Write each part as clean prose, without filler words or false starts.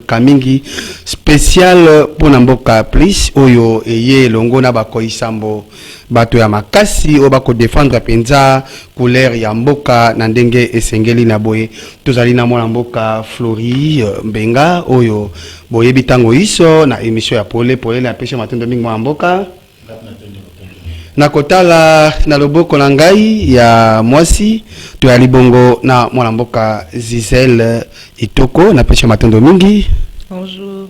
kamingi spécial pour Namboka plus oyo eye longo na bako isambo bato ya makasi o bako défendre penza couleur ya mboka na ndenge esengeli na boye tozali na mwana mboka Flori Mbenga oyo boye bitango iso na émission ya pole na pêche matendo mingi mwana mboka na kotala na loboko na ngai ya mwasi to ya libongo na mwana mboka Zizel Itoko na pêche matendo mingi. Bonjour.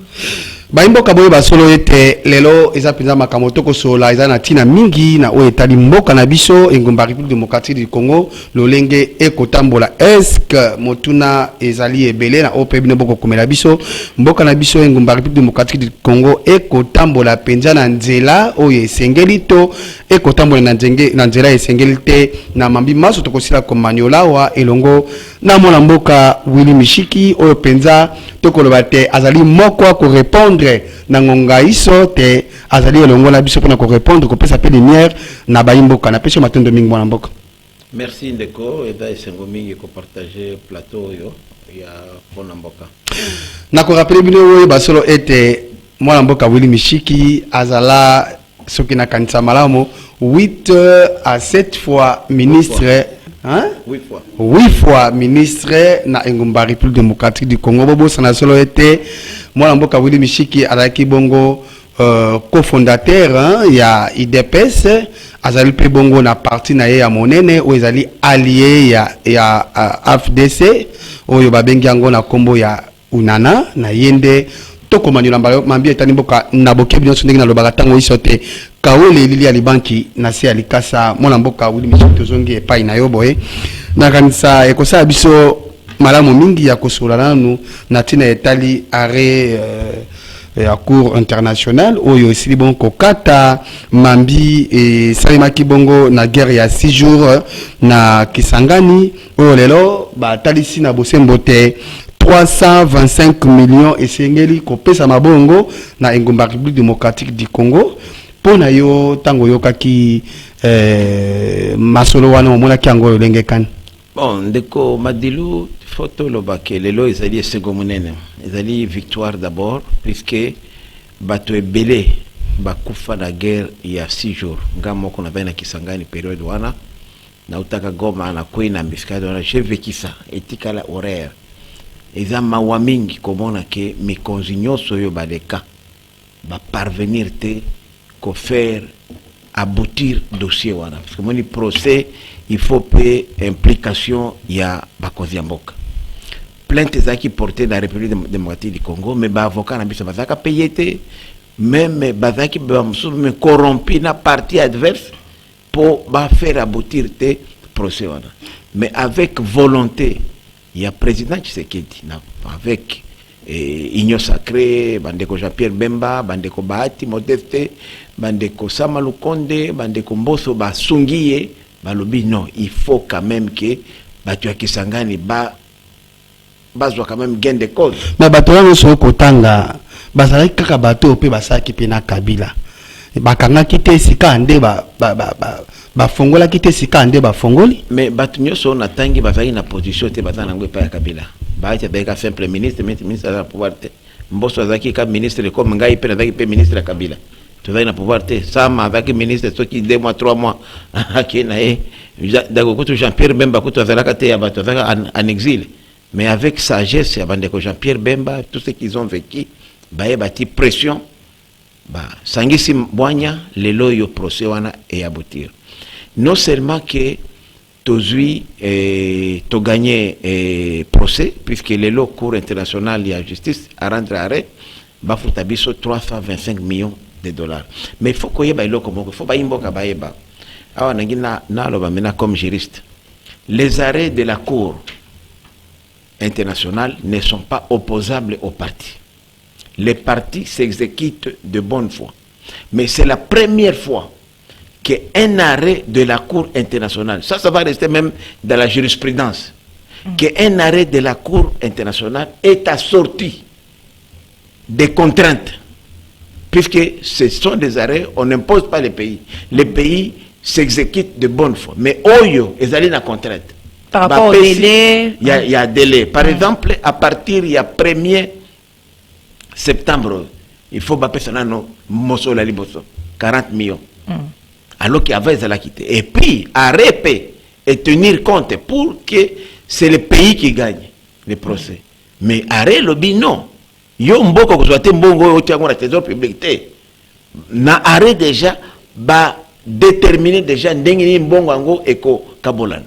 Baimboka boye basolo ete lelo eza penza makambo ko sola eza na tina mingi na o etali mboka na biso engomba République démocratique du Congo lolenge ekotambola eske motuna ezali ebele na OPB ne boko komela biso mboka na biso engomba République démocratique du Congo ekotambola penza na nzela oyo esengeli to ekotambola na nzela esengeli te na mambi maso tokosila komanyola wa elongo na mona mboka Willy Mishiki oyo penza tokoloba te azali moko ko répondre na ngonga iso te azali elongo na biso pona ko répondre ko pesa pe lumière na baimboka na pesa matendo mingi mwana mboka. Merci ndeko eda esengo mingi ko partager plateau yo ya pona mboka. Na ko rappeler bino oyo basolo ete mwana mboka Willy Mishiki azala soki na kanisa malamu 8 à 7 fois ministre. Hein? 8 fois ministre na engomba République démocratique du Congo bobo sana solo ete mwana mboka Willy Mishiki alaki bongo cofondateur hein, ya IDPS azali pe bongo na parti na ye ya monene o ezali allié ya AFDC oyo babengi yango na kombo ya Unana na yende toko manyola mambi etani mboka na bokebi nyonso ndenge na lobaka tango isote kawele lili ya libanki na se alikasa mwana mboka Willy Mishiki tozongi epai na yo boye na kanisa ekosala biso malamu mingi ya kosola nanu na tina etali arrêt ya cour international oyo esili bon kokata mambi e salimaki bongo na guerre ya 6 jours na Kisangani oyo lelo batalisi na bosembo te 325 millions esengeli kopesa mabongo na engomba République démocratique du Congo pona yo tango yokaki masolo wana omona kiango lenge kan. Bon ndeko madilu photo lobake lelo ezali esengo munene ezali victoire d'abord puisque bato ebele bakufa na guerre ya 6 jours ngamo kuna bana Kisangani période wana na utaka Goma na kwina miskado na j'ai vécu ça etikala horaire eza mawa mingi komona ke mikonzi nyonso yo baleka ba parvenir te ko faire aboutir dossier wana parce que moni procès il faut payer implication ya bakonzi ya mboka plainte ezaki portée dans la République démocratique du Congo mais ba avocat na biso bazaka payer te même bazaki ba musu me corrompu na partie adverse pour ba faire aboutir te procès wana mais avec volonté il y a président Tshisekedi avec Union Sacrée, bandeko Jean-Pierre Bemba, bandeko Bahati Modeste, bandeko Sama Lukonde, bandeko Mboso Basungiye, balobi non, il faut quand même que batu ya Kisangani bazwa quand même gain de cause. Mais batu ya so kotanga bazali kaka bato pe basaki pe na Kabila. Bakanga kite sika ande ba fongola kite sika ande ba fongoli. Mais batu nyoso na tangi bazali na position te bazana ngwe pa ya Kabila. Baïti beka simple ministre ministre à pouvoir te Mboso azaki ka ministre comme ngai pe nazaki pe ministre ya Kabila tu vas na pouvoir te sama avec ministre ce qui 2 mois 3 mois akina dako kutu Jean-Pierre Bemba kutu azalaka te ya bato en exil mais avec sagesse ya bandeko Jean-Pierre Bemba tout ce qu'ils ont vécu baye bati pression ba sangisi bwanya lelo yo procès wana et aboutir non seulement que tozui to gagné procès puisque les lots cour international de justice à rendre arrêt bafuta biso 325 millions de dollars mais il faut qu'il y ait lo comme il faut ba imboka ba yeba awa nangina na lo ba mena comme juriste les arrêts de la cour internationale ne sont pas opposables aux partis les partis s'exécutent de bonne foi mais c'est la première fois qu'un arrêt de la Cour internationale, ça va rester même dans la jurisprudence, qu'un arrêt de la Cour internationale est assorti des contraintes, puisque ce sont des arrêts, on n'impose pas les pays. Les pays s'exécutent de bonne foi. Mais Oyo, ils allaient dans contrainte. Par rapport au délai. Il y a délai. Par exemple, à partir du 1er septembre, il faut bapper ça non mosso la liboso 40 millions. Alors qu'avant ils allaient quitter. Et puis arrêter et tenir compte pour que c'est le pays qui gagne les procès. Mais arrêter le bin non. Yo mboko ko soit mbongo au tiango la trésor public té. Na arrêt déjà ba déterminer déjà ndengini mbongo ango eko kabolana.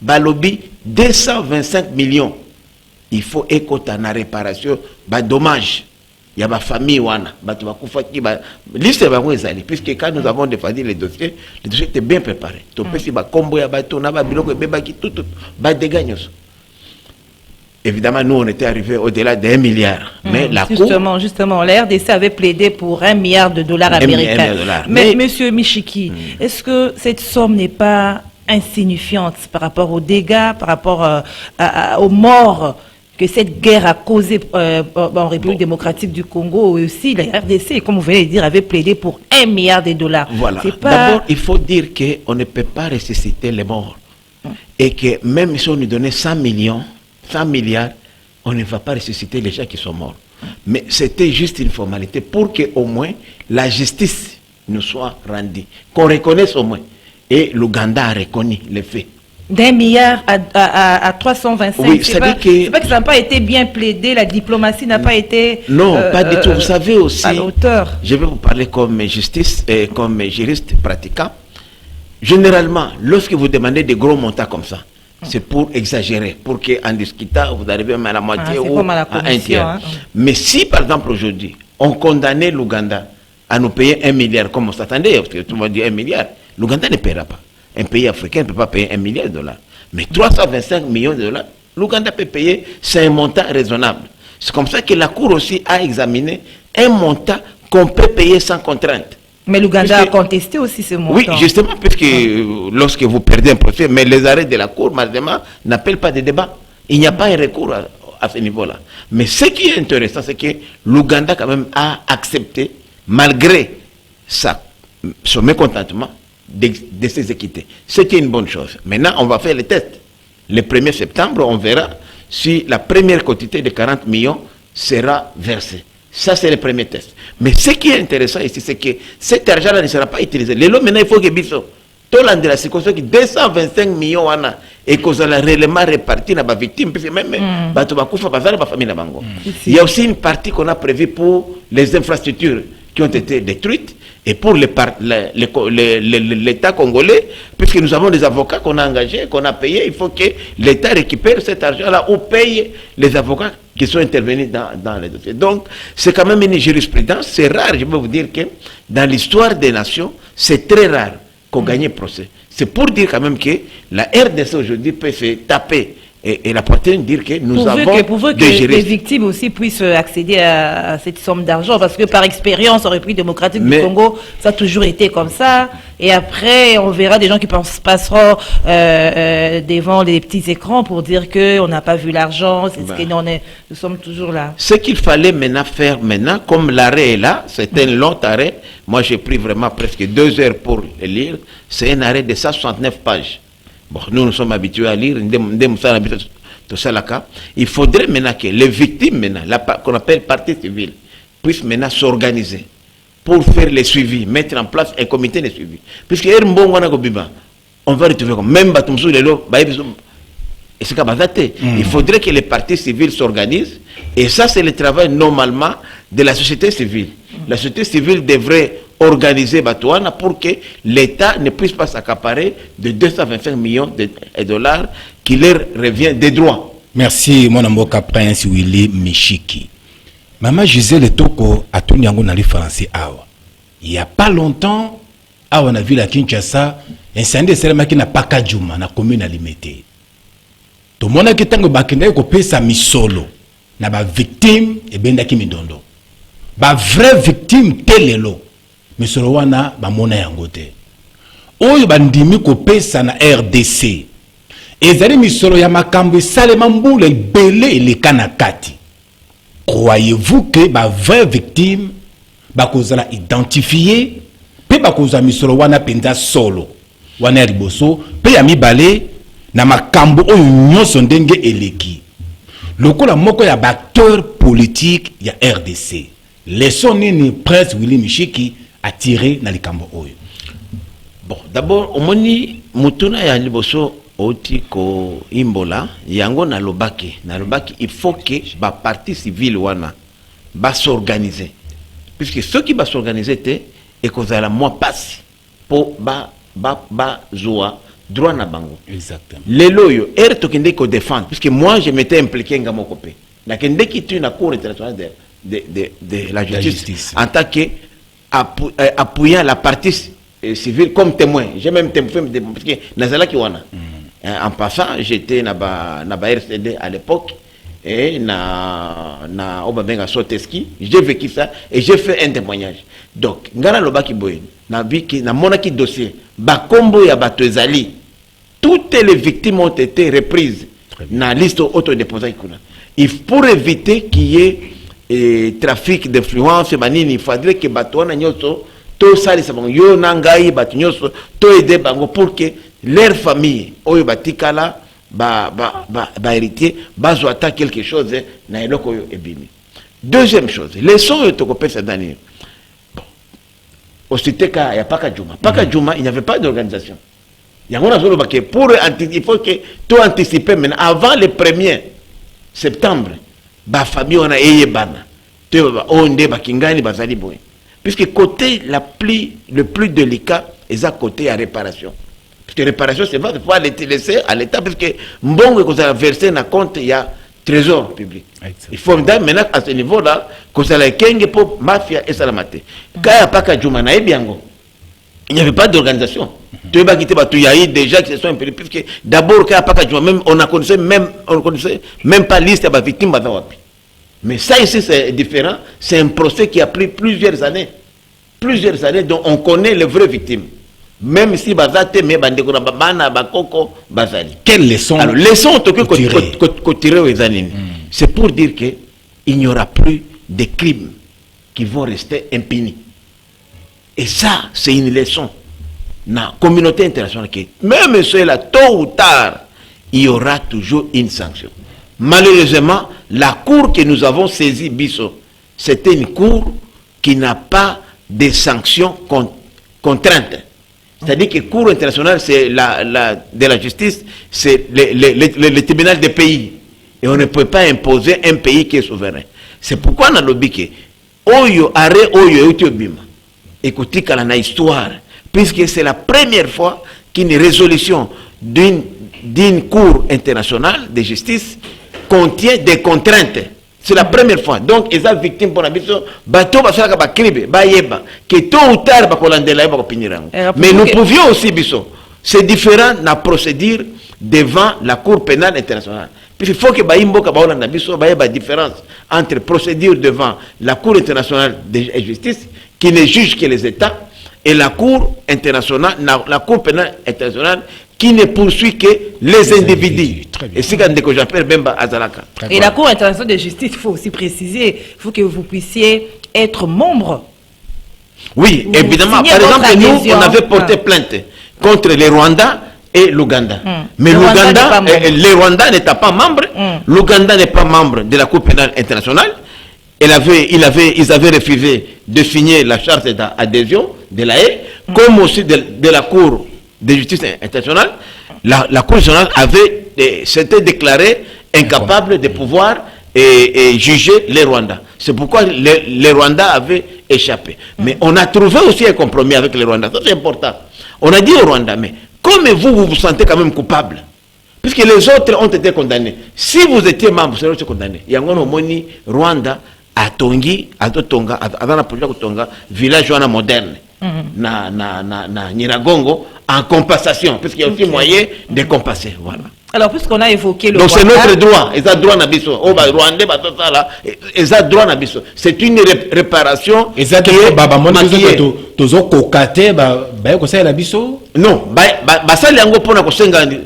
Ba lobby 225 millions. Il faut écouter na réparation ba dommage. Il y a ma famille wana batu bakufa ki ba liste ba ko ezali puisque quand nous avons défendu les dossiers étaient bien préparés. To pesi ba kombo ya bato na ba biloko beba ki tout ba dégagnos. Évidemment, nous, on était arrivés au-delà d'1 milliard. Mais la Justement, la RDC avait plaidé pour $1 milliard américains. Mais Monsieur Michiki, est-ce que cette somme n'est pas insignifiante par rapport aux dégâts, par rapport aux morts que cette guerre a causé en République démocratique du Congo, et aussi la RDC, comme vous venez de dire, avait plaidé pour $1 milliard. Voilà. D'abord, il faut dire qu'on ne peut pas ressusciter les morts. Et que même si on nous donnait 100 milliards, on ne va pas ressusciter les gens qui sont morts. Mais c'était juste une formalité pour qu'au moins la justice nous soit rendue, qu'on reconnaisse au moins. Et l'Ouganda a reconnu les faits. D'1 milliard à 325. Oui, c'est pas que ça n'a pas été bien plaidé, la diplomatie n'a pas été... Non, pas du tout. Vous savez aussi, à l'auteur. Je vais vous parler comme justice et comme juriste pratiquant. Généralement, lorsque vous demandez des gros montants comme ça, c'est pour exagérer, pour qu'en discutant, vous arrivez même à la moitié ou à un tiers. Hein. Mais si, par exemple, aujourd'hui, on condamnait l'Ouganda à nous payer 1 milliard, comme on s'attendait, parce que tout le monde dit 1 milliard, l'Ouganda ne paiera pas. Un pays africain ne peut pas payer $1 milliard. Mais 325 millions de dollars, l'Ouganda peut payer, c'est un montant raisonnable. C'est comme ça que la Cour aussi a examiné un montant qu'on peut payer sans contrainte. Mais l'Ouganda a contesté aussi ce montant. Oui, justement, puisque lorsque vous perdez un procès, mais les arrêts de la Cour, malheureusement, n'appellent pas de débat. Il n'y a pas un recours à ce niveau-là. Mais ce qui est intéressant, c'est que l'Ouganda, quand même, a accepté, malgré son mécontentement, de ses équités. C'est une bonne chose. Maintenant, on va faire les tests. Le 1er septembre, on verra si la première quantité de 40 millions sera versée. Ça, c'est le premier test. Mais ce qui est intéressant ici, c'est que cet argent-là ne sera pas utilisé. Maintenant, il faut que Bisso, tout l'an de la circonstance, 225 millions, et qu'on a réellement réparti dans la victime, puisque même, il y a aussi une partie qu'on a prévue pour les infrastructures qui ont été détruites, et pour l'État congolais, puisque nous avons des avocats qu'on a engagés, qu'on a payés, il faut que l'État récupère cet argent-là ou paye les avocats qui sont intervenus dans les dossiers. Donc, c'est quand même une jurisprudence. C'est rare, je peux vous dire que dans l'histoire des nations, c'est très rare qu'on gagne un procès. C'est pour dire quand même que la RDC aujourd'hui peut se taper et la portée dire que nous avons pour que les victimes aussi puissent accéder à cette somme d'argent, parce que par expérience en République démocratique du Congo, ça a toujours été comme ça. Et après, on verra des gens qui passeront devant les petits écrans pour dire qu'on n'a pas vu l'argent, c'est ce que nous sommes toujours là. Ce qu'il fallait maintenant faire, comme l'arrêt est là, c'est un long arrêt. Moi, j'ai pris vraiment presque 2 heures pour le lire. C'est un arrêt de 169 pages. Bon, nous sommes habitués à lire, il faudrait maintenant que les victimes, qu'on appelle partie civile, puissent maintenant s'organiser pour faire les suivis, mettre en place un comité de suivi. Puisque on va retrouver comme même il faudrait que les parties civiles s'organisent, et ça c'est le travail normalement de la société civile. La société civile devrait organiser Batouana pour que l'État ne puisse pas s'accaparer de 225 millions de dollars qui leur revient des droits. Merci, mon amour Prince Willy Michiki. Maman Gisèle Toko a tout niango dans les Français. Il n'y a pas longtemps, on a vu la Kinshasa, incendie qui n'a pas qu'à Djouma, na commune à Limité. Tout le monde qui est en Bakenda, qui peut sa misolo, na ba victime et ben daki midondo. Ba vraie victime telelo. Misolo wana ba mona yangote. Oyo bandimi ko pesa na RDC. Ezali misolo ya makambo salema mbule belé le kanakati. Croyez-vous que ba vraie victime ba kozala identifier pe ba kozala misolo wana penza solo. Wana riboso pe ya mibale na makambo oyo nyonso ndenge eleki. lokola moko ya acteur politique ya RDC leçon nini Prince Willy Mishiki a tiré na likambo oyo? Bon, d'abord omoni mutuna ya liboso oti ko imbola yango na lobaki il faut que ba partie civile wana ba s'organiser, puisque ceux qui va s'organiser te et kozala moi passe pour ba zoa droit na bango. Exactement. Lelo yo tokende ko défendre, puisque moi je m'étais impliqué ngamo kopé la kende qui tu na cour internationale de la justice en tant que appuyant la partie civile comme témoin. J'ai même témoin parce que nazala ki wana en passant j'étais na ba RCD à l'époque et na Obabenga Soteski, j'ai vécu ça et j'ai fait un témoignage. Donc ngara lobaki boye na viki na monaki dossier ba kombo ya bato ezali, toutes les victimes ont été reprises na liste auto-déposée kuna. Pour éviter qu'il y ait trafic d'influence banini, il faudrait que bato wana nyoso to sali sabon yo nangai bato nyoso to aider bango pour que leur famille oyo batikala ba héritier bazwata quelque chose na eloko yo ebimi. Deuxième chose, les sons yo tokopé cette année. Bon. Au cité ka ya Paka Juma. Paka Juma, il n'y avait pas d'organisation. Il y a il faut que tout anticiper maintenant avant le 1er septembre. Ba famille on a eyebana. Tu onde ba kingani bazali boy. Puisque côté le plus délicat est à côté à réparation. Parce que réparation c'est pas de pouvoir les laisser à l'état, parce que mbongo que ça versé na compte il y a trésor public. Exactement. Il faut maintenant à ce niveau là que ça la kenge pour mafia et salamate. Kaya Paka Juma na ebiango. Il n'y avait pas d'organisation. Tu vas quitter il y a eu déjà qui se sont imprimés, puisque d'abord Kaya Paka Juma même on connaissait même pas liste de victimes bazawapi. Mais ça ici c'est différent, c'est un procès qui a pris plusieurs années dont on connaît les vraies victimes. Même si bazate mais bandeko na bana bakoko bazali. Quelle leçon? Alors leçon que tirer aux années. C'est pour dire que il n'y aura plus de crimes qui vont rester impunis. Et ça c'est une leçon dans la communauté internationale que même cela tôt ou tard il y aura toujours une sanction. Malheureusement, la cour que nous avons saisie Bisso, c'était une cour qui n'a pas de sanctions contraintes. C'est-à-dire que la Cour internationale, c'est de la justice, c'est le tribunal des pays. Et on ne peut pas imposer un pays qui est souverain. C'est pourquoi on a lobby que Oyo, Are Oyo, Bima. Écoutez, quand on a histoire, puisque c'est la première fois qu'une résolution d'une Cour internationale de justice contient des contraintes. C'est la première fois. Donc, ils sont victimes pour la mission. Bateau, que tôt ou tard, mais nous pouvions aussi, c'est différent de la procédure devant la Cour pénale internationale. Puis il faut que il y ait une différence entre procédure devant la Cour internationale de justice, qui ne juge que les États, et la Cour internationale, la Cour pénale internationale, qui ne poursuit que les individus. Et c'est quand j'appelle Bemba Azalaka. Et la Cour internationale de justice, il faut aussi préciser, il faut que vous puissiez être membre. Oui, évidemment. Par exemple, nous, on avait porté plainte contre les Rwandais et l'Ouganda. Mais le Rwanda n'était pas membre. L'Ouganda n'est pas membre de la Cour pénale internationale. Ils avaient refusé de signer la charte d'adhésion de la haie, comme aussi de la Cour de justice internationale. La Cour nationale s'était déclarée incapable de pouvoir juger les Rwandais. C'est pourquoi les Rwandais avaient échappé. Mais on a trouvé aussi un compromis avec les Rwandais. Ça c'est important. On a dit aux Rwandais, mais comme vous vous sentez quand même coupable, puisque les autres ont été condamnés, si vous étiez membre, vous serez condamné. Il y a un moni Rwanda à Tongi, à Tonga, à Tonga, village moderne. Na Nyiragongo en compensation, puisqu'il y a aussi moyen de compenser. Voilà. Alors, puisqu'on a évoqué le donc Rwanda, c'est notre droit, ils ont droit à Bisso. Oh, Rwandais, ils ont droit à Bisso. C'est une réparation qui est maquillée. Non,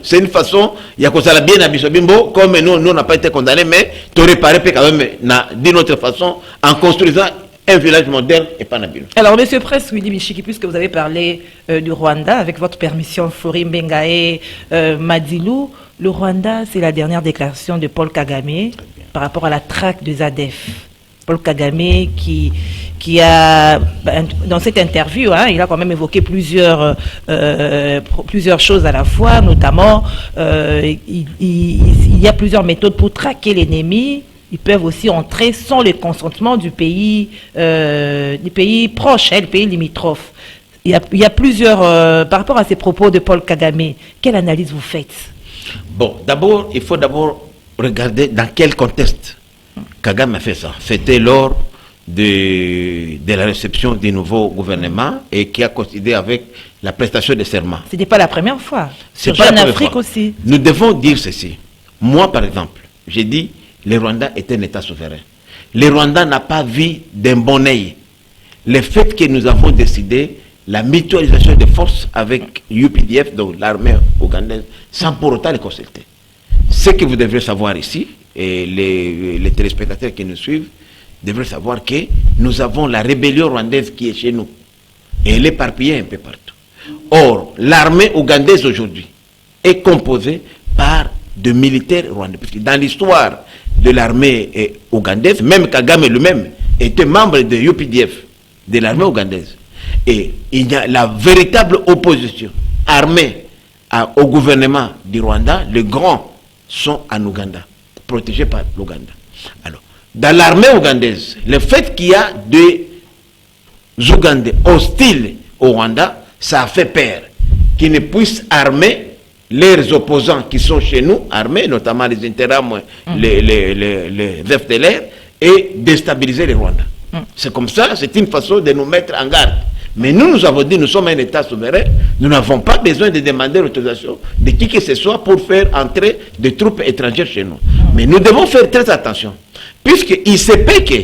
c'est une façon, il y a bien à Bisso Bimbo, comme nous on n'a pas été condamnés, mais tu réparer quand même d'une autre façon en construisant un village moderne et pas Nabilo. Alors, Monsieur Prince Willy Mishiki, puisque vous avez parlé du Rwanda, avec votre permission, Fori Mbengae, Madilou, le Rwanda, c'est la dernière déclaration de Paul Kagame par rapport à la traque des ADF. Paul Kagame qui a, dans cette interview, il a quand même évoqué plusieurs choses à la fois, notamment il y a plusieurs méthodes pour traquer l'ennemi. Ils peuvent aussi entrer sans le consentement du pays proche, le pays limitrophe. Il y a plusieurs, par rapport à ces propos de Paul Kagame, quelle analyse vous faites? Bon, d'abord, il faut regarder dans quel contexte Kagame a fait ça. C'était lors de la réception du nouveau gouvernement et qui a coïncidé avec la prestation de serment. Ce n'est pas la première fois. C'est pas Jeune Afrique aussi. Nous devons dire ceci. Moi, par exemple, j'ai dit le Rwanda est un État souverain. Le Rwanda n'a pas vu d'un bon œil le fait que nous avons décidé la mutualisation des forces avec UPDF, donc l'armée ougandaise, sans pour autant les consulter. Ce que vous devez savoir ici, et les téléspectateurs qui nous suivent devraient savoir que nous avons la rébellion rwandaise qui est chez nous. Et elle est éparpillée un peu partout. Or, l'armée ougandaise aujourd'hui est composée par de militaires rwandais. Parce que dans l'histoire de l'armée ougandaise, même Kagame lui-même était membre de UPDF, de l'armée ougandaise. Et il y a la véritable opposition armée au gouvernement du Rwanda. Les grands sont en Ouganda, protégés par l'Ouganda. Alors, dans l'armée ougandaise, le fait qu'il y a des Ougandais hostiles au Rwanda, ça a fait peur qu'ils ne puissent armer leurs opposants qui sont chez nous, armés, notamment les Interahamwe, les FDLR, et déstabiliser le Rwanda. C'est comme ça, c'est une façon de nous mettre en garde. Mais nous avons dit, nous sommes un État souverain, nous n'avons pas besoin de demander l'autorisation de qui que ce soit pour faire entrer des troupes étrangères chez nous. Mais nous devons faire très attention, puisqu'il se peut que,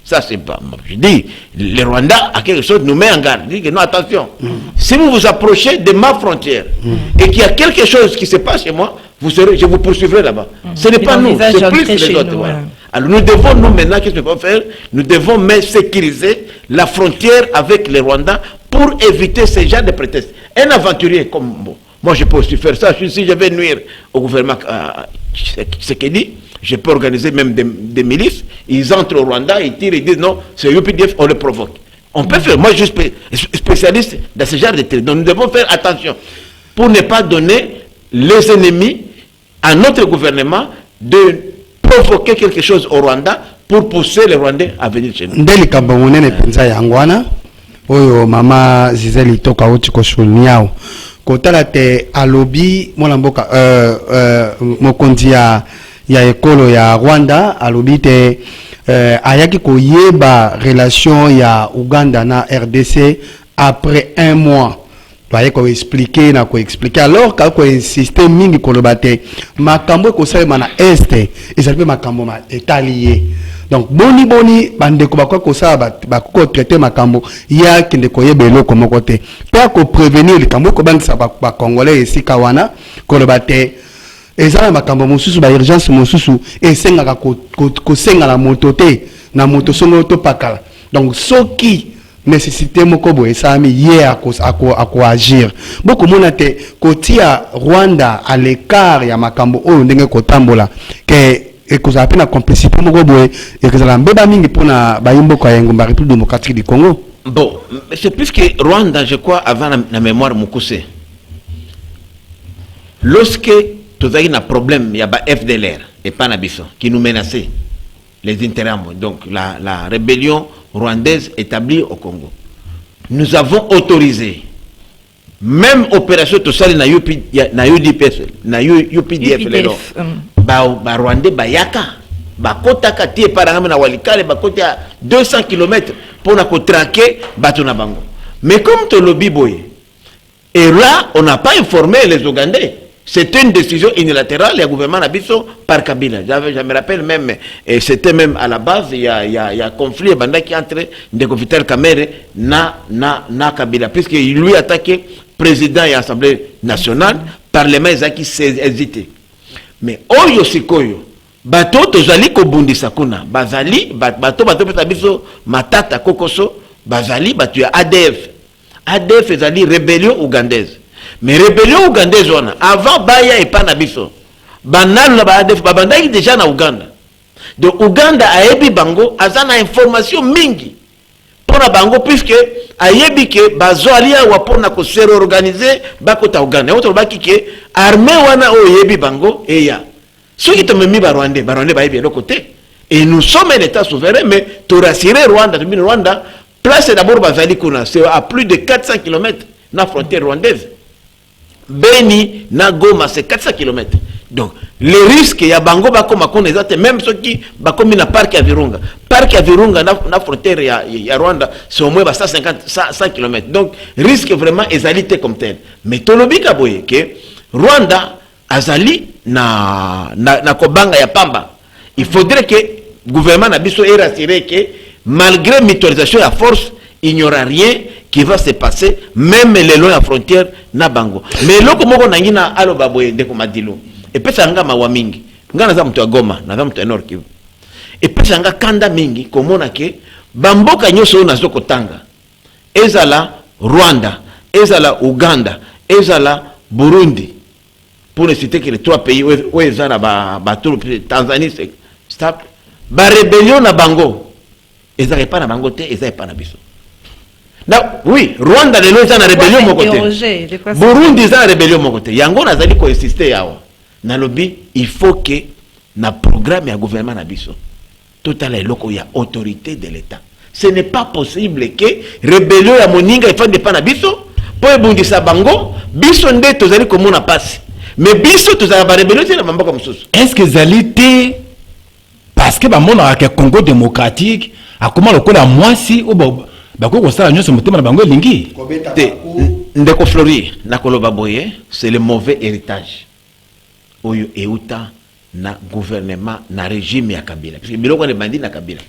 ça c'est pas, je dis, le Rwanda a quelque chose, nous met en garde, dit que non, attention, si vous vous approchez de ma frontière et qu'il y a quelque chose qui se passe chez moi, je vous poursuivrai là-bas. Ce n'est pas nous, c'est plus les autres. Voilà. Alors nous devons, nous maintenant, qu'est-ce que nous devons faire? Nous devons sécuriser la frontière avec le Rwanda pour éviter ce genre de prétextes. Un aventurier comme moi, je peux aussi faire ça. Si je vais nuire au gouvernement ce qu'il dit, je peux organiser même des milices. Ils entrent au Rwanda, ils tirent, ils disent non, c'est UPDF, on le provoque. On peut faire. Moi, je suis spécialiste dans ce genre de trucs. Donc nous devons faire attention pour ne pas donner les ennemis à notre gouvernement de provoquer quelque chose au Rwanda pour pousser les Rwandais à venir chez nous. Ndeli kabongonene penza yangwana oyo mama Zizeli toka oti ko shulniao kotala te alobi mwana mboka mokonzi ya ekolo ya Rwanda alobi te ayaki koyeba relation ya Uganda na RDC après un mois. Ko expliquer na ko expliquer alors ko insister mingi ko lobate makambo ko sala na este ezalpe makambo ma étallié donc boni bande ko bakwa ko sala ba ko traiter makambo ya kinde ko yebelo ko mokote pa ko prévenir likambo ko bangisa ba congolais esika wana ko lobate ezala makambo mosusu ba urgence mosusu esenga ko senga la motote na moto songo to pakala donc soki nécessité mokobo esami ye ako agir beaucoup monate kotia Rwanda à l'écart ya makambo oyo ndenge kotambola ke ekozala pe na complicité mokobo ekozala mbeba mingi pona bayimbo kwa ngomba République démocratique du Congo. Bon, c'est plus que Rwanda, je crois, avant la mémoire Mukuse, lorsque tu as eu un problème, il y a FDLR et Panabiso qui nous menaçaient les Interahamwe, donc la rébellion rwandaise établie au Congo. Nous avons autorisé même opération tout ça na UPDF ba Rwandais ba yaka ba kotaka tie parangame na walikale ba kota 200 km pour na traquer batuna bango. Mais comme te lobby boy, et là on n'a pas informé les Ougandais. C'était une décision unilatérale du gouvernement Nabiso par Kabila. Je me rappelle même, et c'était même à la base, il y a conflit qui entre Ndeko Vital Kamerhe na Kabila, puisqu'il lui attaqué président et assemblée nationale, parlement qui s'est hésité. Mais Oyo Sikoyo, bato tozali kobundisa kuna, bazali, bato pesa biso matata kokoso, bazali, batu ya ADF. ADF ezali rébellion ougandaise. Mais rébellion ougandaise, avant Baya et Panabiso, Banal na ADF, babandaki déjà na Ouganda. Donc Ouganda ayebi bango azana information mingi pour na bango puisque ayebi ke bazoalia wapona ko se réorganiser bakota Ouganda autre baki ke armée wana o yebi bango eya soki to memi ba Rwanda ba yebi de côté et nous sommes un état souverain mais to rassurer Rwanda to bin Rwanda place d'abord bazali kuna c'est à plus de 400 km na frontière rwandaise Beni na Goma c'est 400 km. Donc les risques ya bango bakoma connaissate même ceux qui bakomi na parc ya Virunga na frontière ya Rwanda c'est au moins 100 km. Donc risque vraiment ezalité comme tel. Mais tolobika boye que Rwanda azali na kobanga ya pamba. Il faudrait que le gouvernement na biso est rassuré que malgré mutualisation à force, il n'y aura rien qui va se passer, même les lois à frontière na bango. Mais loko moko nangina alo baboye de komadilo. Et puis ça nga mawa mingi. Nga na zamu to Goma, na zamu to Nord Kivu. Et puis ça nga kanda mingi komona ke bamboka nyoso na zoko tanga. Ezala Rwanda, ezala Uganda, ezala Burundi. Pour ne citer que les trois pays où ezala ba Tanzanie c'est stable. Ba rébellion na bango. Ezala pas na bango te, ezala pas na biso. Oui, Rwanda de l'eau est en rébellion mon côté. Burundi est en rébellion mon côté. Yango n'a pas insister yawa. Na lobby, il faut que na programme et gouvernement na biso. Total est loko ya autorité de l'État. Ce n'est pas possible que rébellion ya moninga il faut dépendre na biso. Pour bundisa bango, biso nde tozali komona passe. Mais biso tozala ba rébellion c'est na mamba comme ça. Est-ce que zalité parce que ba mona ka Congo démocratique a comment le kola mwasi ou Ndeko Flori, Nakoloba Boye, c'est le mauvais héritage. Oyo Euta na gouvernement, na régime ya Kabila. Parce que biloko ne bandi na Kabila.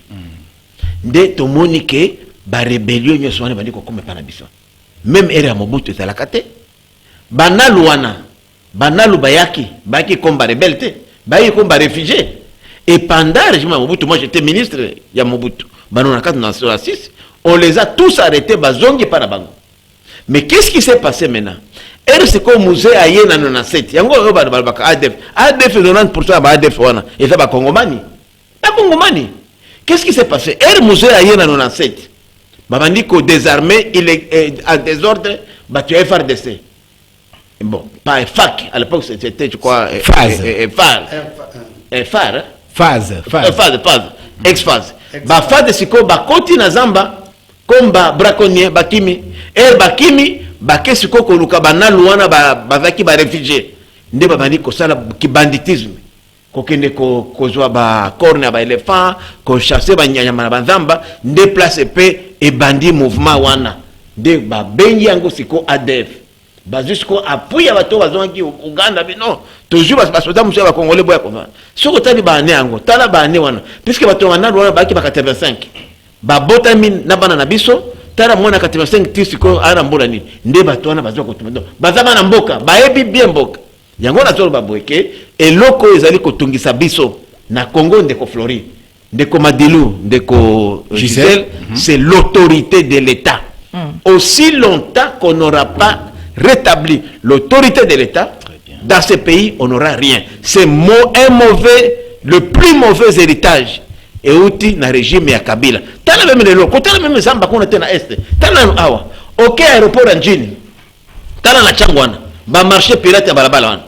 Nde tomoni ke ba rébellion nyoso wana bandi ko comme pa na biso. Même ere Mobutu ezalakate. Banalu wana, banalu bayaki, baki comme ba rebelle, bayaki comme ba réfugié. Et pendant le régime Mobutu, moi j'étais ministre ya Mobutu. Banonaka na 6. On les a tous arrêtés, bazongi par la bango. Mais qu'est-ce qui s'est passé maintenant? RCC musée a yé na 97. Yango yoba balbaka ADF. ADF 90% ba ADF wana. Et ça ba Congomani. Ba Congomani. Qu'est-ce qui s'est passé? Musée a yé na 97. Babandi ko désarmé, il est en désordre, bah tu es FRDC. Bon, pas FAC, à l'époque c'était je crois phase. Ex-phase. Ba phase siko ba koti na zamba. Comme braconnier bakimi bakimi bakesi ko luka banalu wana bazaki ba réfugié nde babandi ko sala ki banditisme ko kende ko kozwa ba corne ba éléphant ko chasser ba nyanya na banzamba nde place pe e bandi mouvement wana nde ba bengi yango siko ADF bazusko appui ya bato bazongi Uganda bino toujours ba soda muso ba congolais boya koma soko tali ba ne yango tala ba ne wana puisque bato banalu wana baki ba 85 ba botami na bana na biso tala mwana 85 tisiko ana mbola ni nde bato wana bazwa ko tumendo bazama na mboka baebi bien mboka yango na zolo baboyeke eloko ezali ko tungisa biso na Congo ndeko Flori ndeko Madilu ndeko Gisèle c'est l'autorité de l'État. Aussi longtemps qu'on n'aura pas rétabli l'autorité de l'État dans ce pays on n'aura rien. C'est le plus mauvais héritage et outil na régime ya Kabila. Tala même le loko, tala même zamba kuna tena este. Tala awa. OK aéroport njini. Tala na changwana. Ba marché pirate ya balabala wana.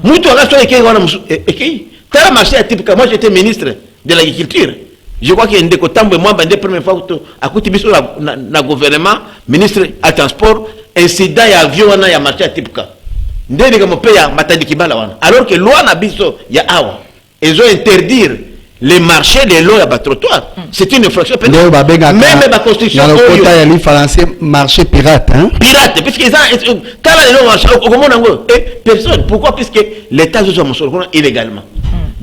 Mutu akaso eke wana eke. Tala marché atypique. Moi j'étais ministre de l'agriculture. Je crois qu'il ndeko tambo moi bande première fois akuti biso na gouvernement, ministre à transport, incident ya avion wana ya marché atypique. Ndeni kama pe ya matadi kibala wana. Alors que loi na biso ya awa. Ils ont interdire les marchés de l'eau à trottoir. C'est une infraction pénale. Même la constitution. Dans le quota, il y a français marché pirate. Hein? Pirate, puisqu'ils ont. Quand les gens personne. Pourquoi? Puisque l'État se soit illégalement.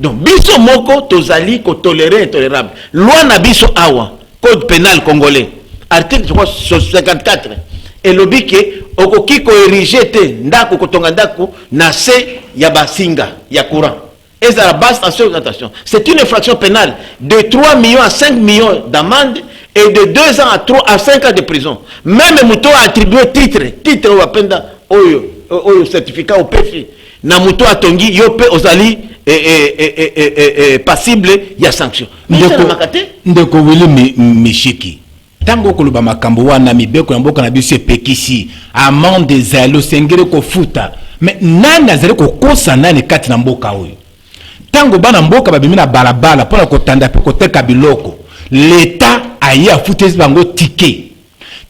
Donc, biso moko tozali ko toléré intolérable. Loi na biso awa, code pénal congolais, article 54. Et lobi ke okoki ko érigé te ndako kotonga ndako na se ya basinga ya courant. Et ça la base attention. C'est une infraction pénale de 3 millions à 5 millions d'amende et de 2 ans à 5 ans de prison. Même Mouto a attribué titre au Apenda, au certificat au PFI. Na Mouto a tongi, yope ozali passible ya sanction. Ndeko Willy Mishiki. Tango koloba makambo wana mibeko ya mboka na biso epekisi amende ezali sengere kofuta mais nani azali kokosa nani kati na mboka oyo tango bana mboka babimi na balabala pona kotanda pe koteka biloko l'État aye afutesi bango ticket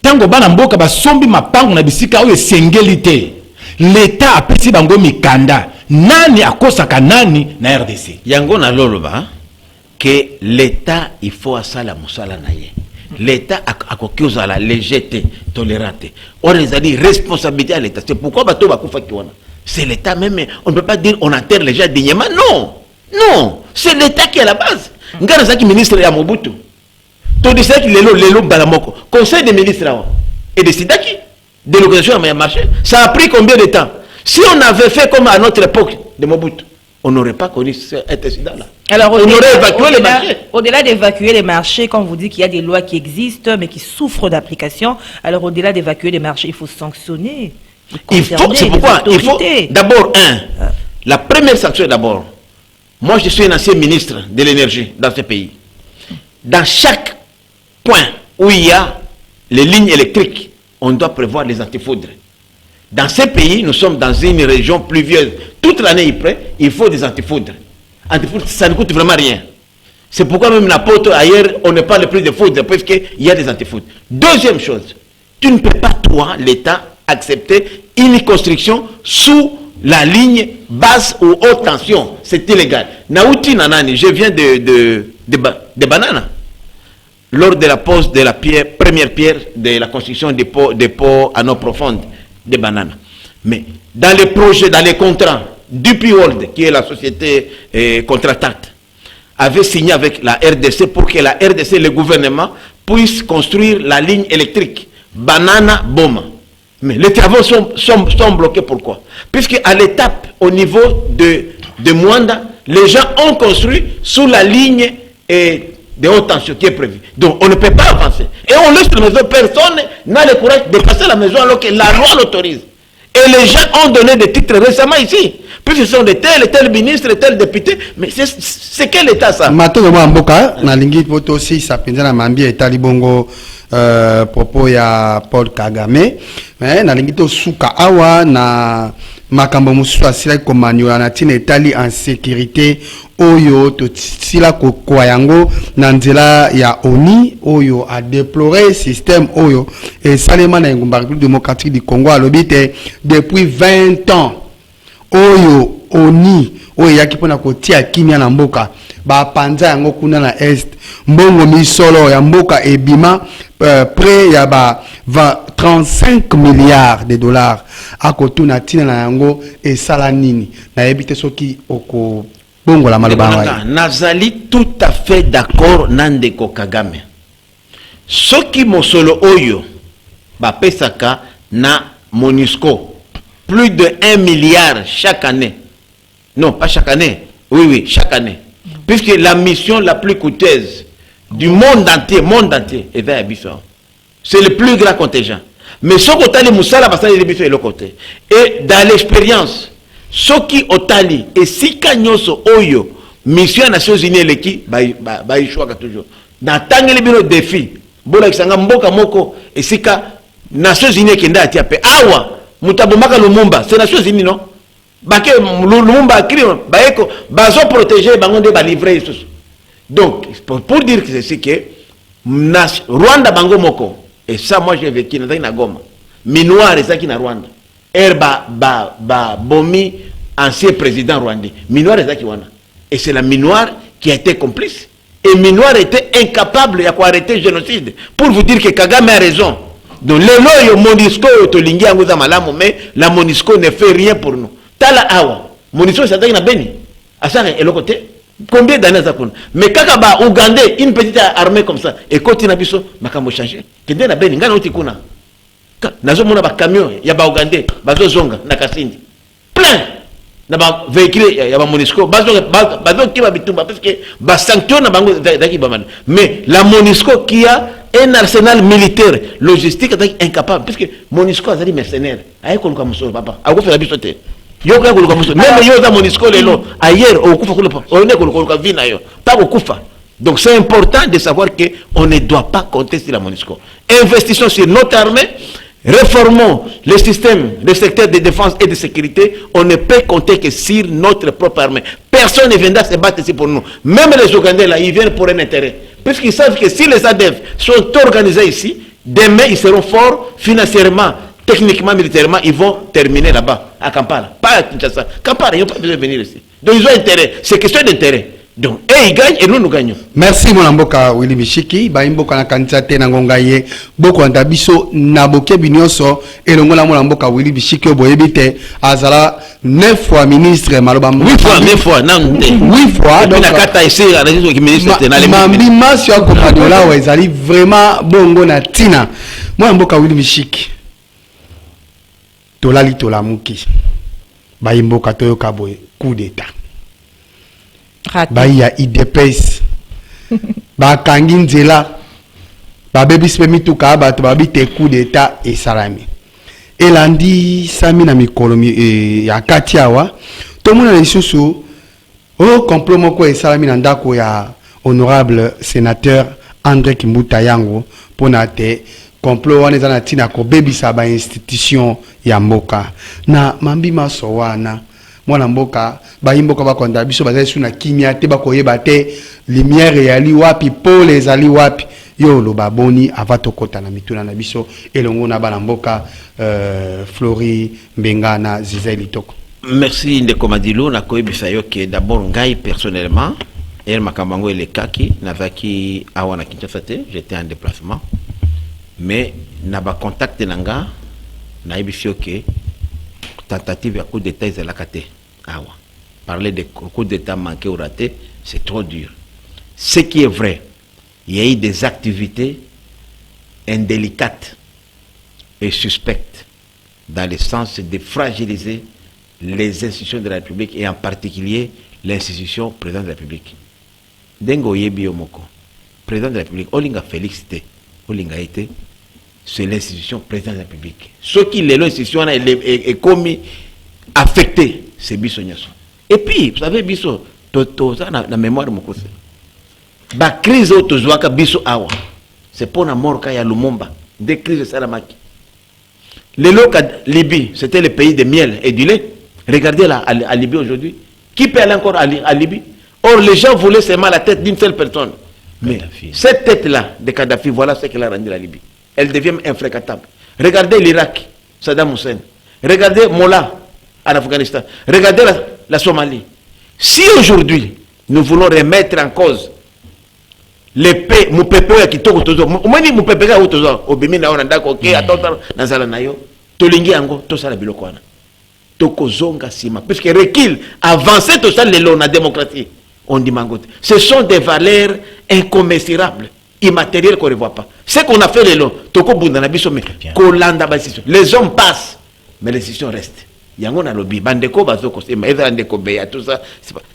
tango bana mboka basombi mapango na bisika oyo sengeli te l'État apesi bango mikanda nani akosaka nani na RDC yango na loloba que l'État il faut asala musala na ye. L'État a coquille à la légèreté tolérante. On les a dit responsabilité à l'État. C'est pourquoi bateau bakufa kiwana. C'est l'État même. On ne peut pas dire on enterre les gens dignement. Non, non. C'est l'État qui est à la base. Ngana zaki ministre ya Mobutu. To disait que lelo balamoko. Conseil des ministres et décida qui délocalisation à marché. Ça a pris combien de temps? Si on avait fait comme à notre époque de Mobutu, on n'aurait pas connu cet incident-là. Alors, au-delà d'évacuer les marchés, comme vous dites qu'il y a des lois qui existent, mais qui souffrent d'application, alors au-delà d'évacuer les marchés, il faut sanctionner. C'est pourquoi il faut d'abord, la première sanction d'abord. Moi, je suis un ancien ministre de l'énergie dans ce pays. Dans chaque coin où il y a les lignes électriques, on doit prévoir les antifoudres. Dans ces pays, nous sommes dans une région pluvieuse. Toute l'année, il faut des antifoudres. Antifoudres, ça ne coûte vraiment rien. C'est pourquoi même la porte ailleurs, on ne parle plus de foudre, parce qu'il y a des antifoudres. Deuxième chose, tu ne peux pas, toi, l'État, accepter une construction sous la ligne basse ou haute tension. C'est illégal. Naouti Nanani, je viens de Banana. Lors de la pose de la première pierre de la construction des pots à eau profonde de bananes. Mais dans les projets, dans les contrats, DP World, qui est la société contractante, avait signé avec la RDC pour que la RDC, le gouvernement, puisse construire la ligne électrique Banana Boma. Mais les travaux sont bloqués. Pourquoi? Puisque à l'étape, au niveau de Mwanda, les gens ont construit sous la ligne de haute tension qui est prévue. Donc on ne peut pas avancer. Et on laisse la maison, personne n'a le courage de passer la maison alors que la loi l'autorise. Et les gens ont donné des titres récemment ici. Puis ce sont de tel ministre, tel député. Mais c'est quel état ça? Mato Mboka, na lingi poto aussi ça pinza na mambi eta libongo propos ya Paul Kagame. Mais na lingi to suka awa na makambo musu asila komanyo na tina etali en sécurité oyo to sila ko yango na nzela ya ONI oyo a déplorer système oyo et salema na ngumba République démocratique du Congo a lobité depuis 20 ans oyo ONI oyo yaki pona kotia kimia na mboka ba panza yango kuna na est mbongo misolo ya mboka ebima près ya ba 35 milliards de dollars akotuna tina na yango esala nini na ebite soki oko bongo la maloba nazali tout à fait d'accord nandeko Kagame soki mosolo oyo ba pesaka na MONUSCO plus de 1 milliard chaque année. Non, pas chaque année. Oui, chaque année. Puisque la mission la plus coûteuse du monde entier est vers Abisson. C'est le plus grand contingent. Mais ce côté Moussala va s'aller est le côté. Et dans l'expérience, ce qui otali et si kanyoso oyo mission des Nations Unies leki ba choix toujours. Dans tant les bureaux défi, bola kisanga mboka moko et sika Nations Unies kenda atia pe awa mutabomaka Lumumba, c'est Nations Unies non? Bake Lumumba crime baeko bazo protéger bango de ba livrer tout. Donc pour dire que c'est que Rwanda bango moko et ça moi j'ai vécu na Goma. Minuar et ça qui na Rwanda. Bomi ancien président rwandais. Minuar et ça qui wana. Et c'est la Minuar qui a été complice. Et Minuar était incapable d'arrêter le génocide. Pour vous dire que Kagame a raison. Donc le loyo MONUSCO otolingi angoza malamu mais la MONUSCO ne fait rien pour nous. Tala awa MONUSCO c'est dans Beni. Asare et le côté combien d'années ça compte? Mais Kagaba Ougandais une petite armée comme ça et continue biso makambo changer. Kende na Beni ngana utikuna. Nazo mona ba camion ya ba Ougandais bazo zonga na Kasindi. Plein na ba véhicule ya ba MONUSCO bazo kiba bitumba parce que ba sanction na bango daki ba man. Mais la MONUSCO qui a un arsenal militaire logistique est incapable parce que MONUSCO a dit mercenaire. Aïe koluka musoro papa. Ako fait la bisote. Yo ka koluka muso. Même yo za Monisco lelo ailleurs au kufa kulupa. On est koluka vina yo. Pas au kufa. Donc c'est important de savoir que on ne doit pas compter sur la Monisco. Investissons sur notre armée. Réformons le système, le secteur de défense et de sécurité. On ne peut compter que sur notre propre armée. Personne ne viendra se battre ici pour nous. Même les Ougandais là, ils viennent pour un intérêt. Puisqu'ils savent que si les ADF sont organisés ici, demain ils seront forts financièrement, techniquement, militairement, ils vont terminer là-bas, à Kampala. Pas à Kinshasa. Kampala, ils n'ont pas besoin de venir ici. Donc ils ont intérêt. C'est question d'intérêt. Donc, ils gagnent et nous gagnons. Merci, mon amboka Willy Mishiki. Baimboka na kantate na ngongaye. Boko antabiso na boke binyoso. Et le mon amboka Willy Mishiki oboyebite. Azala 9 fois ministre maloba. 8 fois, 9 fois, non. 8 fois. Donc, la carte ici, la région qui ministre na les Mambima sur Kopadola ou ezali vraiment bongo na tina. Mon amboka Willy Mishiki. Tolali tolamuki. Baimboka toyo kaboye. Coup d'état. Ba ya IDPS ba kangi nzela ba bebis pe mituka ba to ba bite coup d'état et salami elandi sami na mikolo ya katiawa to mona lisusu o complot moko e salami na ndako ya honorable sénateur André Kimbuta yango pona te complot wana za na tina ko bebisa ba institution ya mboka na mambima so wana mwana mboka bayimboka bakonda biso bazali suna kimia te bakoyeba te lumière yali wapi pole ezali wapi yo lo baboni avato kota na mituna na biso elongo na bana mboka Flori Mbengana Zizeli Toko. Merci ndeko Madilu na koyebisa yo que d'abord ngai personnellement el makambango ele kaki navaki awana Kinshasa te, j'étais en déplacement mais na ba contact nanga na yebisio que tentative à coup d'état ezalaka te. Parler de coup d'état manqué ou raté, c'est trop dur. Ce qui est vrai, il y a eu des activités indélicates et suspectes dans le sens de fragiliser les institutions de la République et en particulier l'institution président de la République. Dengo Yebi Omoko, président de la République, Olinga Félix T, Olinga été, c'est l'institution président de la République. Ce qui l'institution est commis, affecté. C'est biso nyaso. Et puis, vous savez, biso, ça na mémoire de mon côté. La crise autozoaka biso awa. C'est pour la mort qu'il y a Lumumba. Des crises de Salamaki. Les locaux Libye, c'était le pays de miel et du lait. Regardez là, à Libye aujourd'hui. Qui peut aller encore à Libye? Or, les gens voulaient seulement la tête d'une seule personne. Mais Kadhafi. Cette tête-là de Kadhafi, voilà ce qu'elle a rendu la Libye. Elle devient infréquentable. Regardez l'Irak, Saddam Hussein. Regardez Mollah. En Afghanistan. Regardez la Somalie. Si aujourd'hui, nous voulons remettre en cause les paix, mon peuple qui tourne autour, mon peuple qui est autour, au Bimina, on a d'accord, qui attend dans Zalanayo, Tolingi Ango, tout ça, la Bilokwana. Toko Zonga Sima. Puisque recul, avancer tout ça, la démocratie, on dit Mangote. Ce sont des valeurs incommensurables, immatérielles qu'on ne voit pas. Ce qu'on a fait, les lots, Toko Bundanabiso, mais les hommes passent, mais les institutions restent. Yango na lobi bandeko bazoko sema eza ndeko beya tout ça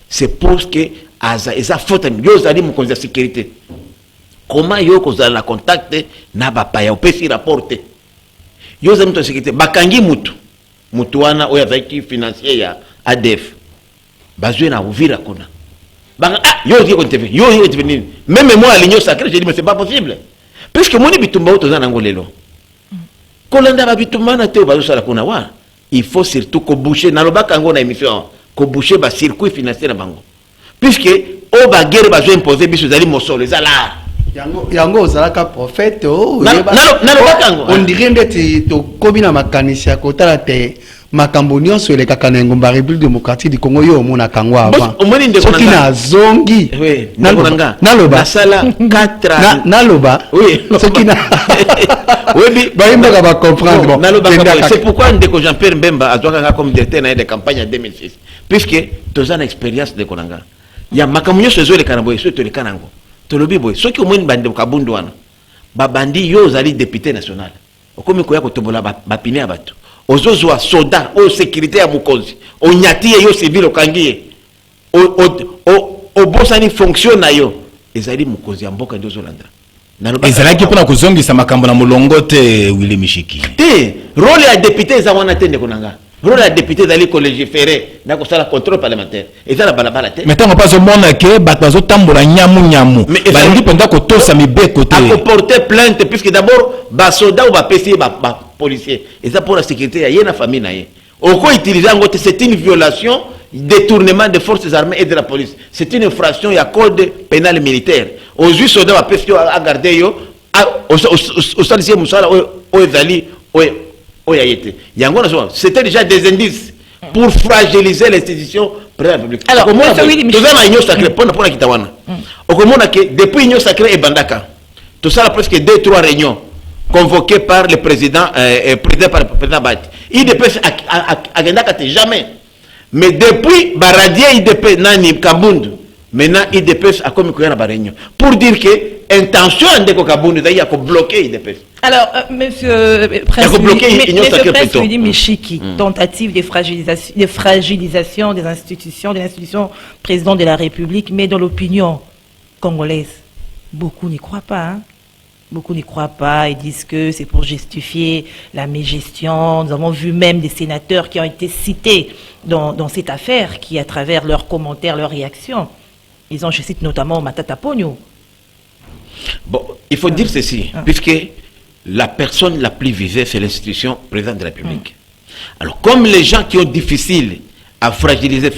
c'est pour que eza faute yo zali mu konza sécurité comment yo kozala na contact na ba paya opesi rapporter yo zali mu sécurité bakangi mutu wana oya zaki financier ya ADF bazwe na Uvira kona banga yo zi ko TV yo intervenir même moi l'union sacrée j'ai dit mais c'est pas possible puisque moni bitumba otoza na ngolelo kolanda ba bitumba na te bazo sala kona wa. Il faut surtout que boucher dans le bac en gros émission que boucher ba circuit financier na bango puisque au baguerre ba jo imposer biso zali mosolo za la yango zalaka prophète on dirait ndeti to kobina makanisi ya kotala te makambo nyonso ele kaka na ngomba République démocratique du Congo yo mona kango avant soki na zongi naloba nasala 4 naloba oui soki na oui baimba ba comprendre c'est pourquoi ndeko Jean-Pierre Mbemba azwaka comme directeur na de campagne en 2006 puisque toza na expérience de konanga ya makambo nyonso zo le kanabo so to le kanango to lobi boy soki omoni bande kabundu wana babandi yo zali député national okomi ko ya ko tobola ba pine ya bato ozozwa soda o sécurité ya mukozi onyati yo civil okangiye o bosani fonction na yo ezali mukozi ya mboka ndio zolanda ezalaki mpona kozongisa makambo na molongo te Willy Mishiki te rôle ya député eza wana te ndeko nanga rôle la député d'aller légiférer na ko sala contrôle parlementaire et ça la balabala te mais tant pas au monde que bato tambola nyamu balingi pendant ko tosa mibe côté à porter plainte puisque d'abord ba soldat ou ba PC ba policier et ça pour la sécurité ya yena famille na ye oko utiliser ngote c'est une violation détournement des forces armées et de la police c'est une infraction ya code pénal militaire aux juges soldats ba PC à garder yo au salisier musala o ezali c'était déjà des indices pour fragiliser l'institution de la République. Alors, depuis l'Union sacrée et Bandaka, tout ça, presque 2-3 réunions convoquées par le président par le président Bat. IDP à Gendaka, jamais. Mais depuis Baradier, IDP Nani Kabundu, maintenant IDP a commis une réunion pour dire que intention de Kabundu d'ailleurs bloquer IDP. Alors, monsieur Prince Willy Michiki, tentative de fragilisation des institutions président de la République, mais dans l'opinion congolaise, beaucoup n'y croient pas. Hein? Beaucoup n'y croient pas, ils disent que c'est pour justifier la mégestion. Nous avons vu même des sénateurs qui ont été cités dans cette affaire, qui à travers leurs commentaires, leurs réactions, ils ont, je cite notamment Matata Pogno. Bon, il faut dire ceci, puisque la personne la plus visée, c'est l'institution présidente de la République. Alors, comme les gens qui ont difficile à fragiliser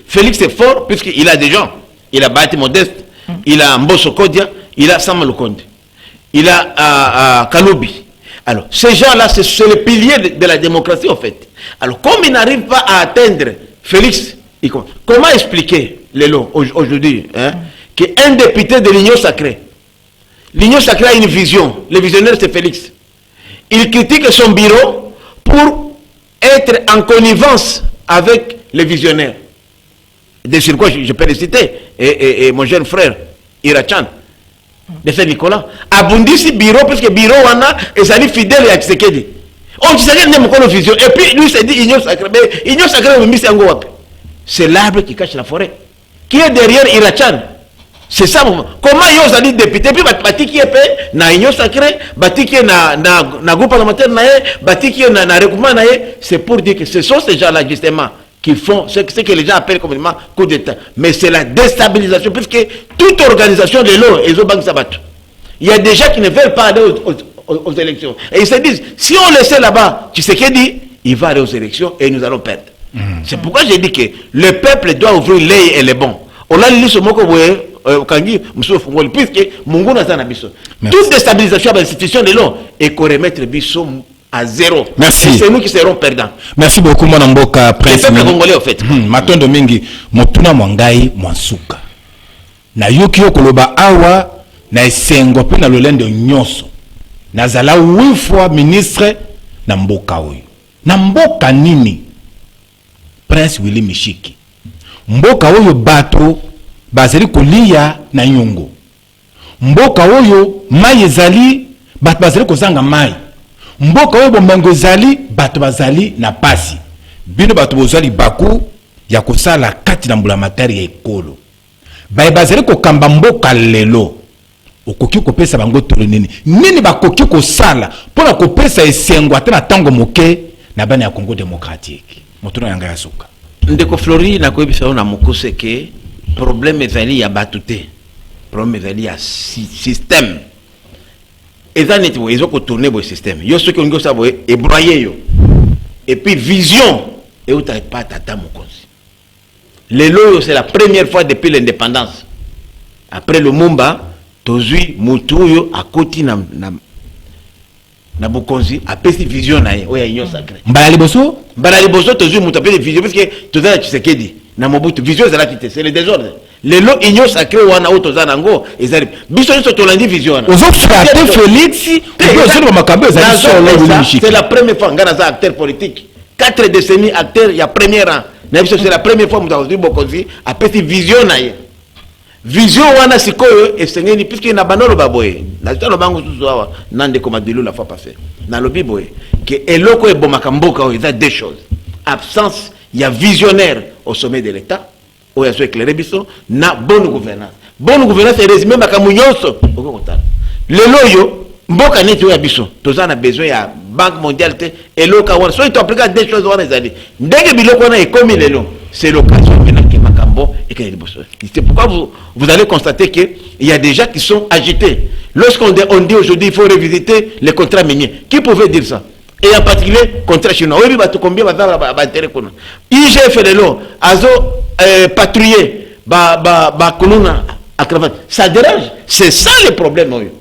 Félix est fort, puisqu'il a des gens. Il a Bati Modeste, il a Mbosso Kodia, il a Samuel Lukonde, il a Kaloubi. Alors, ces gens-là, c'est le pilier de la démocratie, en fait. Alors, comme ils n'arrivent pas à atteindre Félix, comment expliquer, Lélo, aujourd'hui, qu'un député de l'Union sacrée, l'Union sacrée a une vision. Le visionnaire, c'est Félix. Il critique son bureau pour être en connivence avec les visionnaires. De sur quoi je peux les citer. Et mon jeune frère, Irachan, de Saint-Nicolas. Abondisi bureau, parce que bureau, on a, et ça dit fidèle à Tshisekedi. Oh, Tshisekedi n'aime pas nos visions. Et puis, lui, s'est dit Union sacrée. Mais Union sacrée, c'est l'arbre qui cache la forêt. Qui est derrière Irachan? C'est ça. Comment ils ont dit député, puis bati qui est fait, na union sacrée, bati qui est na groupe parlementaire, bati qui est na regroupement, c'est pour dire que ce sont ces gens-là, justement, qui font ce que les gens appellent communément coup d'État. Mais c'est la déstabilisation, puisque toute organisation de l'eau, ils ont banque sabat. Il y a des gens qui ne veulent pas aller aux élections. Et ils se disent, si on laissait là-bas, tu sais qu'il dit, il va aller aux élections et nous allons perdre. C'est pourquoi j'ai dit que le peuple doit ouvrir l'œil et les bons. On a lu ce mot que vous voyez. Puisque toute déstabilisation de l'institution de l'eau et qu'on remettre Bisso à zéro. Merci. C'est nous qui serons perdants. Merci beaucoup, mon amboka Prince. C'est le Congolais, en fait. Matondo mingi, motuna mwangai mwansuka. Na yoki okoloba awa, na esengo pe na lolendo nyonso. Na zala 8 fois ministre na mboka oyo. Na mboka nini? Prince Willy Michiki. Mboka oyo bato bazali kolia na nyongo. Mboka oyo mai ezali bato bazali kozanga mai. Mboka oyo bomengo ezali bato bazali na pasi. Bino bato bozali baku ya kosala kati na mbulamatari ya ekolo. Baye bazali kokamba mboka lelo. Okoki kopesa bango tolo nini? Nini bakoki kosala pona kopesa esengo ata na tango moke na bana ya Congo démocratique. Motuna yanga ya suka. Ndeko Flori na koyebisa na mokose ke problème ezali ya batute. Problème ezali ya système. Eza neti bo ezo ko tourner bo système. Yo soki ongo sa bo ébroyer yo. Et puis vision et uta pas tata mokonzi. Lelo c'est la première fois depuis l'indépendance. Après le Mumba, tozui mutuyo akoti na Bokonzi apesi vision na ye oya union sacrée. Mbala liboso tozui mutu apesi vision parce que tozala Tshisekedi na Mobutu vision ezala kite c'est le désordre. Lelo union sacrée wana auto za nango ezali biso nso tolandi vision wana. Ozokate Félix ozo makambo ezali solo. C'est la première fois ngana za acteur politique. 4 décennies acteur ya premier rang. Na biso c'est la première fois mutu azui Bokonzi apesi vision na ye. Vision wana sikoyo esengeni puisque na banolo baboye na talo bango suzuwa nande comme Madilu la fois passée na lobi boye que eloko e bomaka mboka o eza deux choses absence il y a visionnaire au sommet de l'état o ya so éclairer biso na bonne gouvernance est résumé makamu nyonso okokotala lelo yo mboka neti o ya biso tozana besoin ya Banque mondiale et l'occasion soit tu appliques des choses on est dès que biloko na est comme les c'est l'occasion maintenant que Macambo et que c'est pourquoi vous allez constater que il y a des gens qui sont agités lorsqu'on dit aujourd'hui il faut revisiter les contrats miniers. Qui pouvait dire ça? Et en particulier contrat chinois. Oui, combien d'intérêt qu'on a. IGF et l'eau, azo patrouiller, à cravate. Ça dérange. C'est ça le problème. On est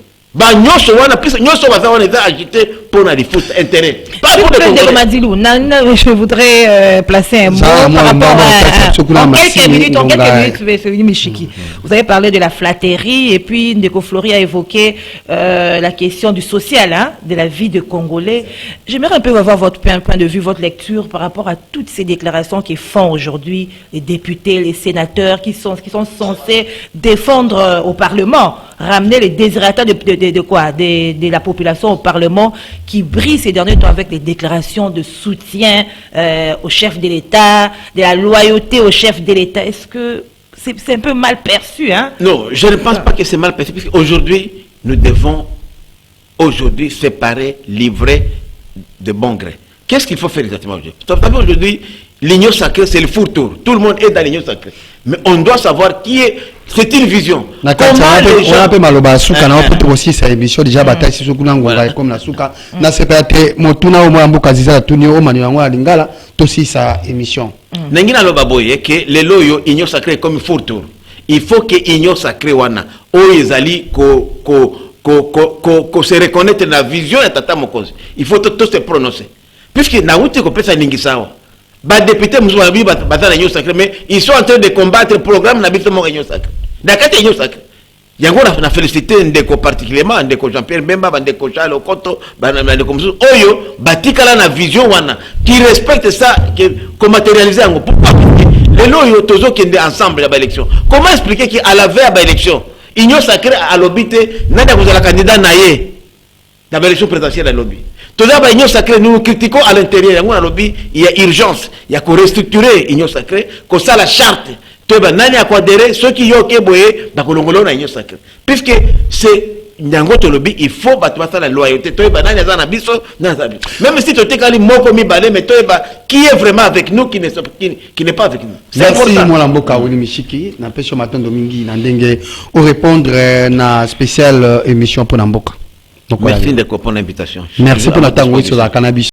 agité pour les foot intérêt. Pas pour les Congolais. Je voudrais placer un mot par rapport à... En quelques minutes, M. Mishiki. Vous avez parlé de la flatterie et puis Ndeko Flori a évoqué la question du social, hein, de la vie de Congolais. J'aimerais un peu avoir votre point de vue, votre lecture par rapport à toutes ces déclarations qui font aujourd'hui les députés, les sénateurs qui sont censés défendre au Parlement, ramener les désirateurs de la population au Parlement qui brille ces derniers temps avec les déclarations de soutien au chef de l'État, de la loyauté au chef de l'État. Est-ce que c'est un peu mal perçu, hein? Non, je ne pense pas que c'est mal perçu. Aujourd'hui, nous devons séparer, livrer de bon gré. Qu'est-ce qu'il faut faire exactement aujourd'hui? Aujourd'hui, l'union sacrée, c'est le fourre-tour. Tout le monde est dans l'union sacrée. Mais on doit savoir qui est. C'est une vision. On a peu maloba suka na wapo aussi sa émission déjà bataille si sokuna ngwa comme na suka na sepate motuna o mwambo kaziza tuni o manu yango alingala to si sa émission. Nengina loba boye que les loyo union sacrée comme fourre-tour. Il faut que union sacrée wana o ezali ko se reconnaître la vision de tata mokonzi. Il faut tout se prononcer. Puisque na wuti ko pesa ningi sawa. Ba député muzwabi batana union sacrée mais ils sont en train de combattre le programme na biso mo union sacrée. Dakati union sacrée. Yango na félicité ndeko particulièrement ndeko Jean-Pierre Bemba ndeko Charles Okoto ndeko Musu oyo batikala na vision wana qui respecte ça que matérialiser yango. Pourquoi? Les loyo tozo kende ensemble à l'élection. Comment expliquer qu'à la veille à l'élection union sacrée à l'obité nada kozala candidat naye dans l'élection présidentielle à lobby. Tout d'abord, l'union sacrée, nous critiquons à l'intérieur. Il y a urgence. Il y a qu'on restructurer l'union sacrée, qu'on ça la charte. Tout d'abord, nani a quoi adhérer, ceux qui ont boyé, dans l'union sacrée. Puisque c'est Nyango lobby, il faut battre la loyauté. Même si tu es moko mi balé, mais qui est vraiment avec nous, qui n'est pas avec nous. Merci Mwalamboka Willy Mishiki. Na pêche matin domingi nandenge au répondre na spéciale émission pour Namboka. Merci de pour l'invitation. Merci pour la tango sur la cannabis.